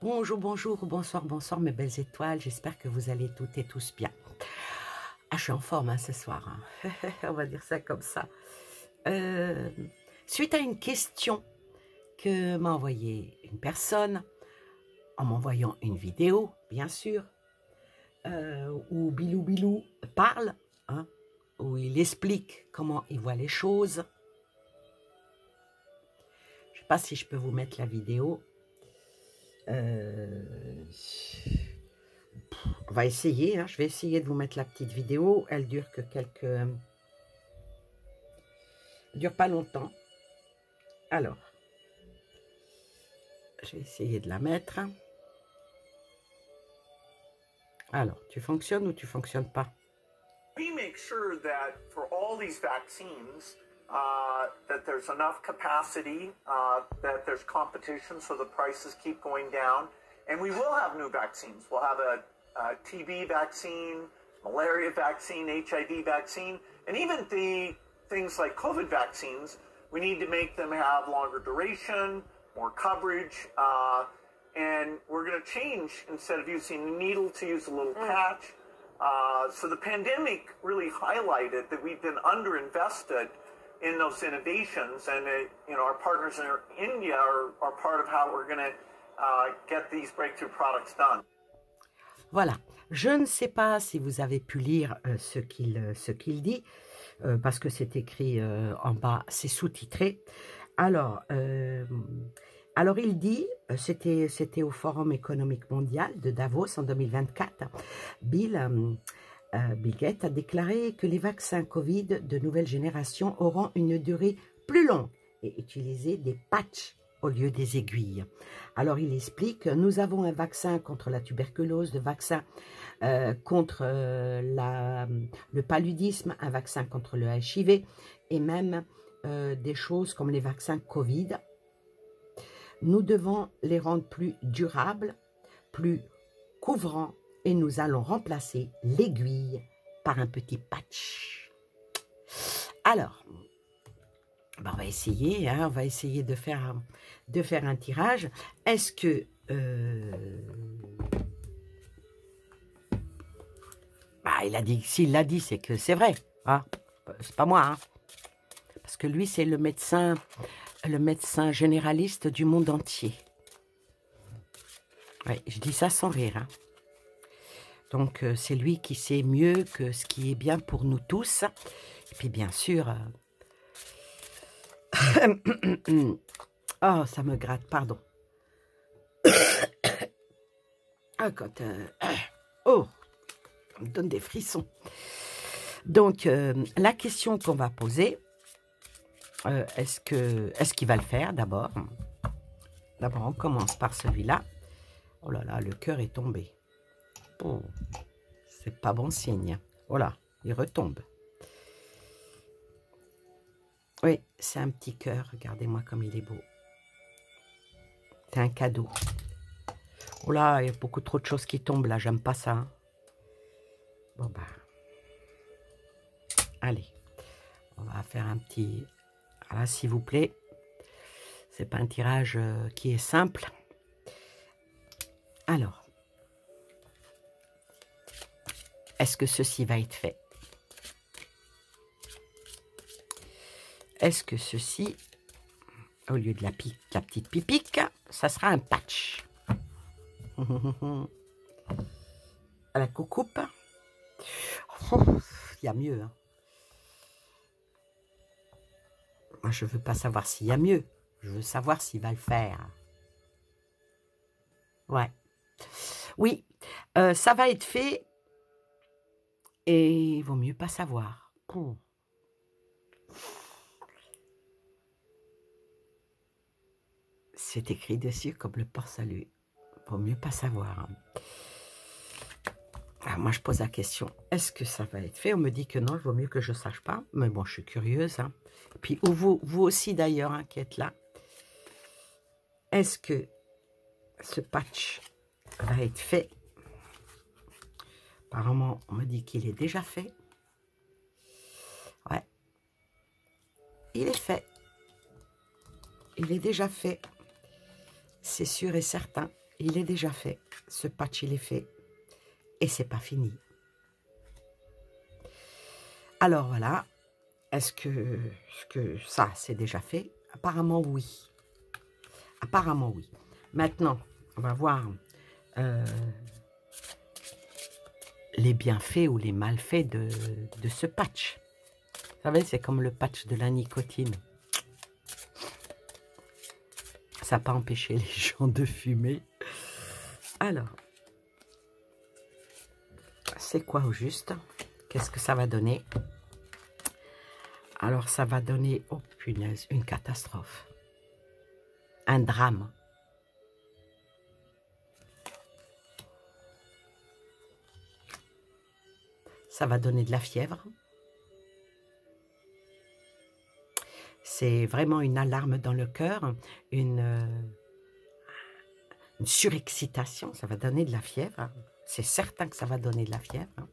Bonjour, bonjour, bonsoir, bonsoir mes belles étoiles, j'espère que vous allez toutes et tous bien. Ah, je suis en forme hein, ce soir, hein. On va dire ça comme ça. Suite à une question que m'a envoyée une personne, en m'envoyant une vidéo, bien sûr, où Bilou Bilou parle, hein, où il explique comment il voit les choses. Je ne sais pas si je peux vous mettre la vidéo. On va essayer, hein. Je vais essayer de vous mettre la petite vidéo. Elle dure que quelques... Elle dure pas longtemps. Alors, je vais essayer de la mettre. Alors, tu fonctionnes ou tu fonctionnes pas? We make sure that for all these vaccines, that there's enough capacity, that there's competition so the prices keep going down. And we will have new vaccines. We'll have a TB vaccine, malaria vaccine, HIV vaccine, and even the things like COVID vaccines. We need to make them have longer duration, more coverage, and we're going to change, instead of using a needle, to use a little patch. So the pandemic really highlighted that we've been underinvested in those innovations, and you know, our partners in India are part of how we're going to get these breakthrough products done. Voilà, je ne sais pas si vous avez pu lire ce qu'il dit, parce que c'est écrit en bas, c'est sous-titré. Alors il dit, c'était au Forum économique mondial de Davos en 2024, Bill Gates a déclaré que les vaccins Covid de nouvelle génération auront une durée plus longue et utiliser des patchs au lieu des aiguilles. Alors il explique, nous avons un vaccin contre la tuberculose, le vaccin contre le paludisme, un vaccin contre le HIV et même des choses comme les vaccins Covid. Nous devons les rendre plus durables, plus couvrants, et nous allons remplacer l'aiguille par un petit patch. Alors, ben on va essayer, hein, on va essayer de faire un tirage. Est-ce que il a dit, s'il l'a dit, c'est que c'est vrai, hein, c'est pas moi, hein, parce que lui c'est le médecin généraliste du monde entier. Ouais, je dis ça sans rire, hein. Donc, c'est lui qui sait mieux que ce qui est bien pour nous tous. Et puis, bien sûr... Oh, ça me gratte, pardon. Ah, quand... Oh, ça me donne des frissons. Donc, la question qu'on va poser, est-ce qu'il va le faire d'abord? D'abord, on commence par celui-là. Oh là là, le cœur est tombé. Oh, c'est pas bon signe. Voilà, il retombe. Oui, c'est un petit cœur. Regardez-moi comme il est beau. C'est un cadeau. Oh là, il y a beaucoup trop de choses qui tombent là. J'aime pas ça. Bon bah. Allez. On va faire un petit... Voilà, s'il vous plaît. C'est pas un tirage qui est simple. Alors. Est-ce que ceci va être fait? Est-ce que ceci, au lieu de la petite pipique, ça sera un patch? À la coucoupe. Il y a mieux. Hein. Moi, je ne veux pas savoir s'il y a mieux. Je veux savoir s'il va le faire. Ouais. Oui, ça va être fait. Et il vaut mieux pas savoir. C'est écrit dessus comme le port-salut. Vaut mieux pas savoir. Alors moi, je pose la question. Est-ce que ça va être fait? On me dit que non, il vaut mieux que je sache pas. Mais bon, je suis curieuse. Hein. Et puis, vous aussi d'ailleurs, hein, qui êtes là. Est-ce que ce patch va être fait? Apparemment, on me dit qu'il est déjà fait. Ouais. Il est fait. Il est déjà fait. C'est sûr et certain. il est déjà fait. Ce patch, il est fait. Et c'est pas fini. Alors voilà. Est-ce que ça, c'est déjà fait? Apparemment, oui. Apparemment, oui. Maintenant, on va voir les bienfaits ou les malfaits de ce patch. Vous savez, c'est comme le patch de la nicotine. Ça n'a pas empêché les gens de fumer. Alors, c'est quoi au juste? Qu'est-ce que ça va donner? Alors, ça va donner, oh punaise, une catastrophe. Un drame. Ça va donner de la fièvre. C'est vraiment une alarme dans le cœur, une surexcitation. Ça va donner de la fièvre. C'est certain que ça va donner de la fièvre.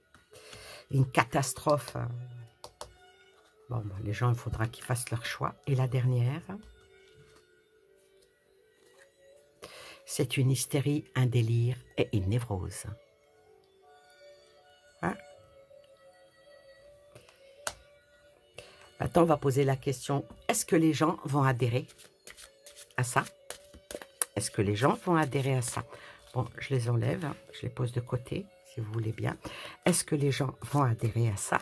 Une catastrophe. Bon, ben, les gens, il faudra qu'ils fassent leur choix. Et la dernière, c'est une hystérie, un délire et une névrose. Hein? Maintenant, on va poser la question, est-ce que les gens vont adhérer à ça? Est-ce que les gens vont adhérer à ça? Bon, je les enlève, hein, je les pose de côté, si vous voulez bien. Est-ce que les gens vont adhérer à ça?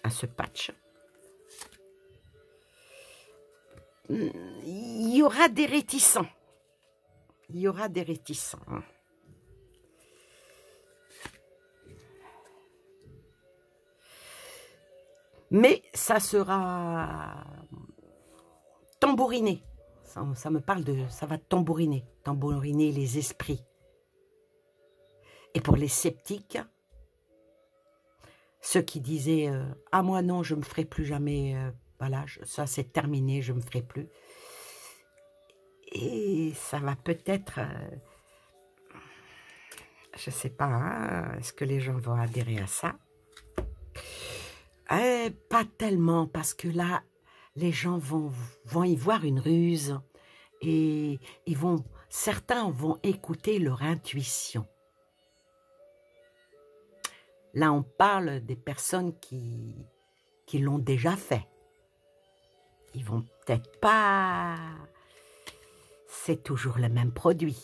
À ce patch? Il y aura des réticents. Il y aura des réticents. Hein. Mais ça sera tambouriné. Ça me parle de... Ça va tambouriner. Tambouriner les esprits. Et pour les sceptiques, ceux qui disaient « Ah, moi non, je ne me ferai plus jamais... voilà, ça c'est terminé, je ne me ferai plus. » Et ça va peut-être... je ne sais pas, hein, est-ce que les gens vont adhérer à ça? Pas tellement, parce que là, les gens vont y voir une ruse et certains vont écouter leur intuition. Là, on parle des personnes qui l'ont déjà fait. Ils vont peut-être pas... C'est toujours le même produit.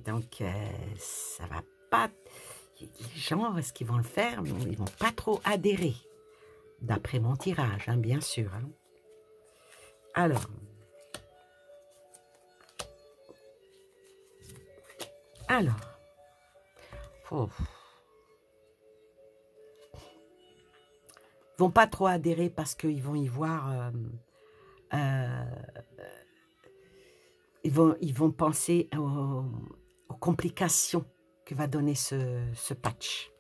Donc, ça va pas... Les gens, est-ce qu'ils vont le faire? Ils vont pas trop adhérer. D'après mon tirage, hein, bien sûr. Hein. Alors. Oh. Ils vont pas trop adhérer parce qu'ils vont y voir... ils vont penser aux complications que va donner ce patch.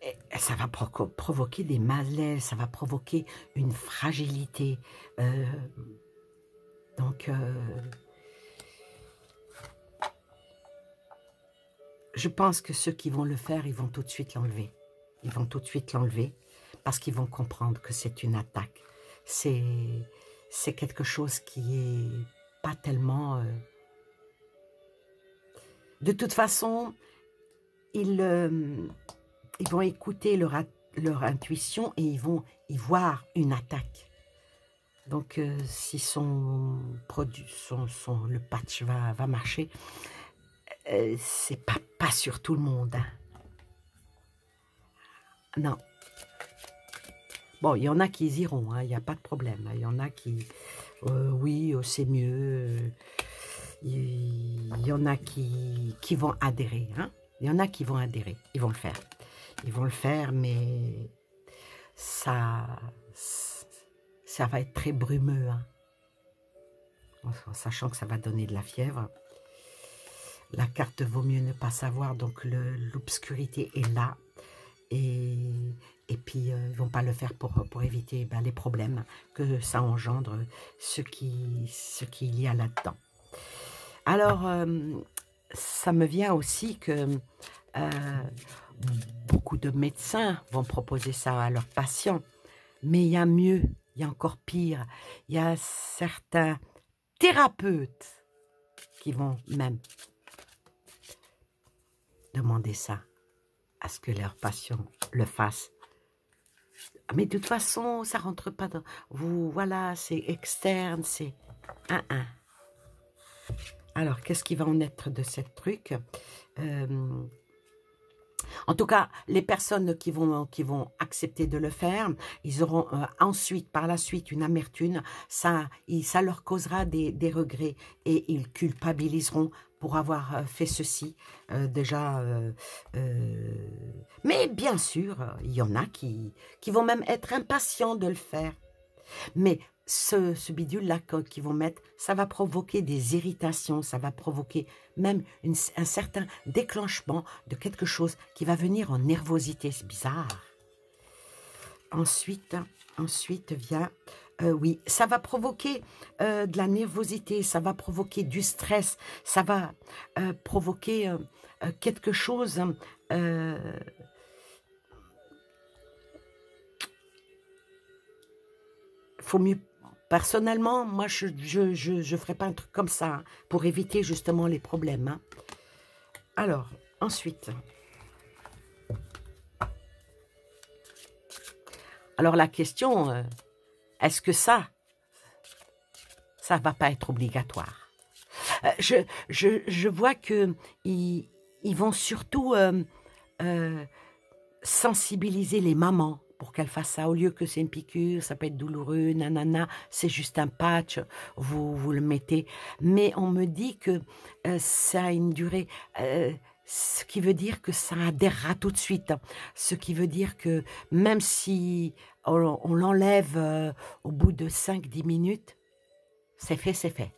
Et ça va provoquer des malaises, ça va provoquer une fragilité. Donc, je pense que ceux qui vont le faire, ils vont tout de suite l'enlever. Ils vont tout de suite l'enlever parce qu'ils vont comprendre que c'est une attaque. C'est quelque chose qui est pas tellement... De toute façon, ils vont écouter leur intuition et ils vont y voir une attaque. Donc, si le patch va marcher, c'est pas sur tout le monde. Hein. Non. Bon, il y en a qui y iront, il n'y a pas de problème. Il y en a qui, oui, c'est mieux. Il y en a qui vont adhérer. Hein. Il y en a qui vont adhérer. Ils vont le faire. Ils vont le faire, mais ça va être très brumeux. Hein. En sachant que ça va donner de la fièvre. La carte vaut mieux ne pas savoir, donc l'obscurité est là. Et puis, ils ne vont pas le faire pour éviter les problèmes que ça engendre, ce qu'il y a là-dedans. Alors, ça me vient aussi que beaucoup de médecins vont proposer ça à leurs patients, mais il y a mieux il y a encore pire. Il y a certains thérapeutes qui vont même demander ça, à ce que leurs patients le fassent. Mais de toute façon, ça rentre pas dans... Vous, voilà, c'est externe, c'est... Alors, qu'est-ce qui va en être de ce truc? En tout cas, les personnes qui vont accepter de le faire, ils auront ensuite, par la suite, une amertume. Ça leur causera des regrets et ils culpabiliseront pour avoir fait ceci déjà. Mais bien sûr, il y en a qui vont même être impatients de le faire. Mais ce bidule-là qu'ils vont mettre, ça va provoquer des irritations, ça va provoquer même un certain déclenchement de quelque chose qui va venir en nervosité. C'est bizarre. Ensuite vient... oui, ça va provoquer de la nervosité, ça va provoquer du stress, ça va provoquer quelque chose... faut mieux... Personnellement, moi, je ferai pas un truc comme ça hein, pour éviter justement les problèmes. Hein. Alors, ensuite... Alors, la question, est-ce que ça va pas être obligatoire? Je vois que ils vont surtout sensibiliser les mamans pour qu'elles fassent ça, au lieu que c'est une piqûre, ça peut être douloureux, nanana, c'est juste un patch, vous le mettez. Mais on me dit que ça a une durée, ce qui veut dire que ça adhérera tout de suite. Ce qui veut dire que même si on l'enlève au bout de 5-10 minutes, c'est fait, c'est fait.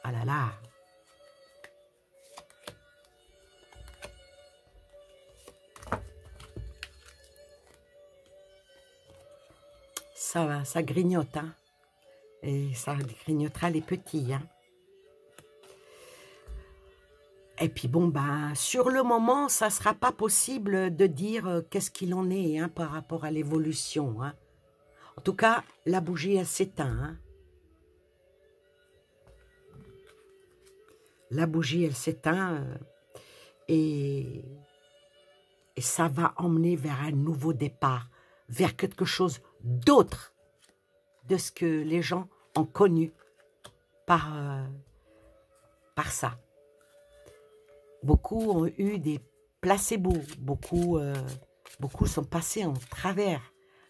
Ah là là. Ça grignote, hein. Et ça grignotera les petits, hein. Et puis bon, ben, sur le moment, ça ne sera pas possible de dire qu'est-ce qu'il en est hein, par rapport à l'évolution. Hein. En tout cas, la bougie, elle s'éteint. Hein. La bougie, elle s'éteint et ça va emmener vers un nouveau départ, vers quelque chose d'autre de ce que les gens ont connu par ça. Beaucoup ont eu des placebos, beaucoup sont passés en travers.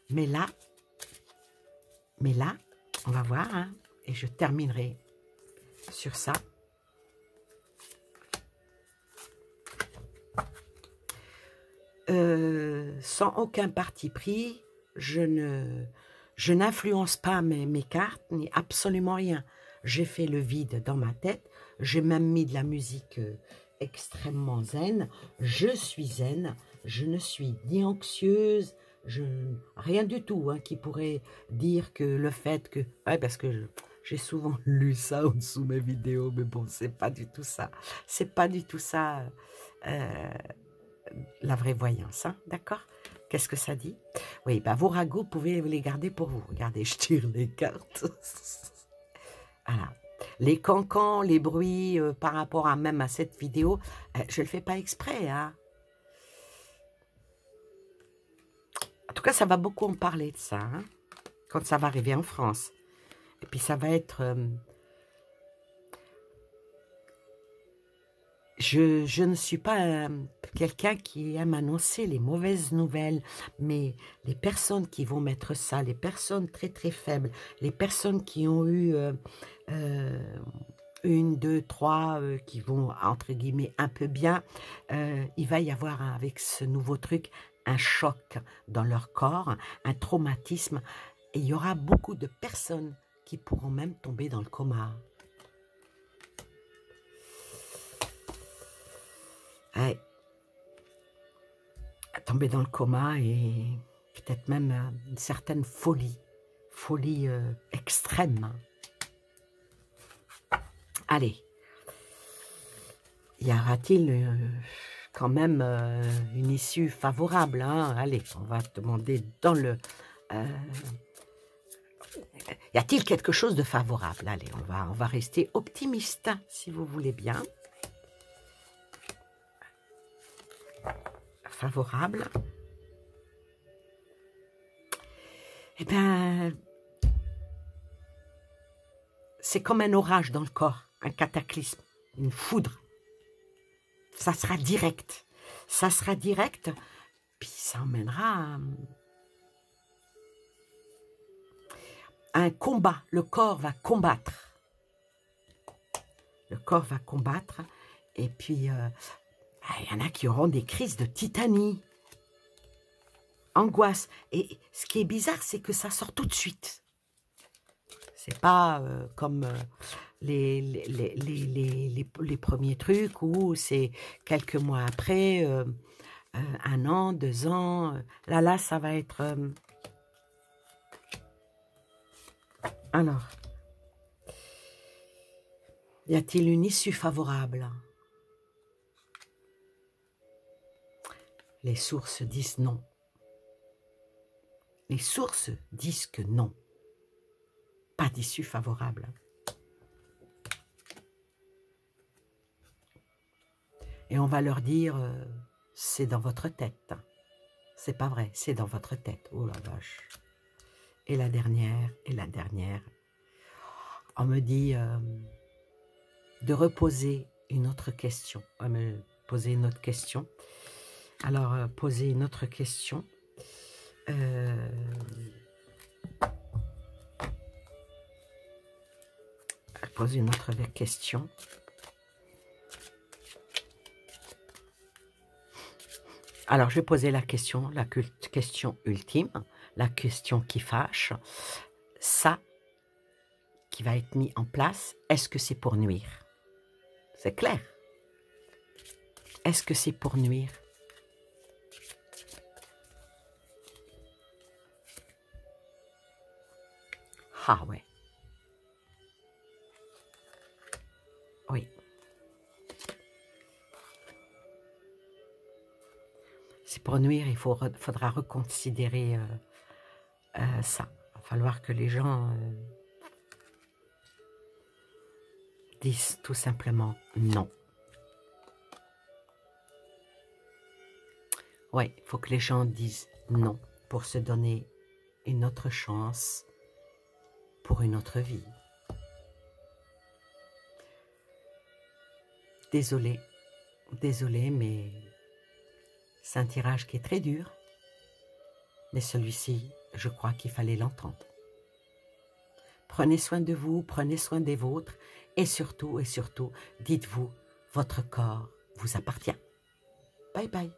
Mais là, on va voir, hein, et je terminerai sur ça. Sans aucun parti pris, je n'influence pas mes cartes, ni absolument rien. J'ai fait le vide dans ma tête, j'ai même mis de la musique extrêmement zen. Je suis zen, je ne suis ni anxieuse, rien du tout hein, qui pourrait dire que le fait que... Ouais, parce que j'ai souvent lu ça en dessous mes vidéos, mais bon, c'est pas du tout ça. C'est pas du tout ça... la vraie voyance, hein, d'accord? Qu'est-ce que ça dit? Oui, bah, vos ragots, vous pouvez les garder pour vous. Regardez, je tire les cartes. Voilà. Les cancans, les bruits par rapport à même à cette vidéo, je ne le fais pas exprès. Hein. En tout cas, ça va beaucoup en parler de ça, hein, quand ça va arriver en France. Et puis ça va être... Je ne suis pas quelqu'un qui aime annoncer les mauvaises nouvelles, mais les personnes qui vont mettre ça, les personnes très très faibles, les personnes qui ont eu 1, 2, 3, qui vont entre guillemets un peu bien, il va y avoir avec ce nouveau truc un choc dans leur corps, un traumatisme, et il y aura beaucoup de personnes qui pourront même tomber dans le coma. Ouais. Tomber dans le coma et peut-être même une certaine folie extrême. Allez, y aura-t-il quand même une issue favorable hein? Allez, on va demander dans y a-t-il quelque chose de favorable? Allez, on va rester optimiste, si vous voulez bien. Favorable. Eh bien, c'est comme un orage dans le corps, un cataclysme, une foudre. Ça sera direct. Ça sera direct, puis ça emmènera un combat. Le corps va combattre. Le corps va combattre, et puis il y en a qui auront des crises de titanie, angoisse. Et ce qui est bizarre, c'est que ça sort tout de suite. C'est pas comme les premiers trucs où c'est quelques mois après, 1 an, 2 ans. Là, ça va être... Alors, y a-t-il une issue favorable? Les sources disent non. Les sources disent que non. Pas d'issue favorable. Et on va leur dire, c'est dans votre tête. C'est pas vrai, c'est dans votre tête. Oh la vache. Et la dernière, et la dernière. On me dit de reposer une autre question. On va me poser une autre question. Alors, poser une autre question. Poser une autre question. Alors, je vais poser la question ultime, la question qui fâche. Ça qui va être mis en place, est-ce que c'est pour nuire? C'est clair. Est-ce que c'est pour nuire? Ah ouais. Oui. C'est pour nuire, il faudra reconsidérer ça. Il va falloir que les gens disent tout simplement non. Oui, il faut que les gens disent non pour se donner une autre chance pour une autre vie. Désolée, mais c'est un tirage qui est très dur. Mais celui-ci, je crois qu'il fallait l'entendre. Prenez soin de vous, prenez soin des vôtres et surtout, dites-vous, votre corps vous appartient. Bye bye.